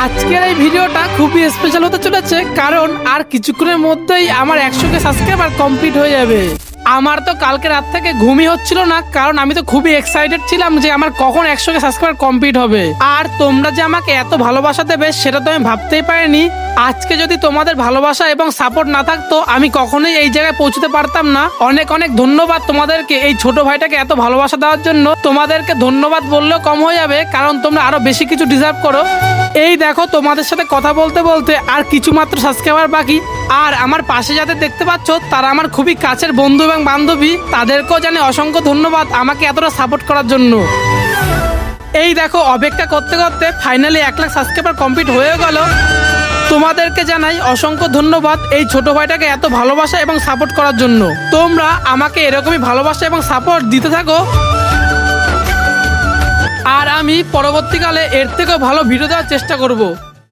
আজকের এই ভিডিওটা খুবই স্পেশাল হতে চলেছে, কারণ আর কিছুক্ষণের মধ্যেই আমার 100K সাবস্ক্রাইবার কমপ্লিট হয়ে যাবে। আমার তো কালকে রাত থেকে ঘুমই হচ্ছিল না, কারণ আমি তো খুবই এক্সাইটেড ছিলাম যে আমার কখন 100K সাবস্ক্রাইবার কমপ্লিট হবে। আর তোমরা যে আমাকে এত ভালোবাসা দেবে সেটা তো আমি ভাবতেই পারিনি। আজকে যদি তোমাদের ভালোবাসা এবং সাপোর্ট না থাকতো আমি কখনোই এই জায়গায় পৌঁছতে পারতাম না। অনেক অনেক ধন্যবাদ তোমাদেরকে এই ছোট ভাইটাকে এত ভালোবাসা দেওয়ার জন্য। তোমাদেরকে ধন্যবাদ বললেও কম হয়ে যাবে, কারণ তোমরা আরো বেশি কিছু ডিজার্ভ করো। এই দেখো তোমাদের সাথে কথা বলতে বলতে আর কিছু মাত্র সাবস্ক্রাইবার বাকি। আর আমার পাশে যাদের দেখতে পাচ্ছ তারা আমার খুবই কাছের বন্ধু এবং বান্ধবী। তাদেরকেও জানি অসংখ্য ধন্যবাদ আমাকে এতটা সাপোর্ট করার জন্য। এই দেখো অপেক্ষা করতে করতে ফাইনালি 1 লাখ সাবস্ক্রাইবার কমপ্লিট হয়ে গেল। তোমাদেরকে জানাই অসংখ্য ধন্যবাদ এই ছোট ভাইটাকে এত ভালোবাসা এবং সাপোর্ট করার জন্য। তোমরা আমাকে এরকমই ভালোবাসা এবং সাপোর্ট দিতে থাকো, আর আমি পরবর্তীকালে এর থেকেও ভালো ভিডিও দেওয়ার চেষ্টা করব।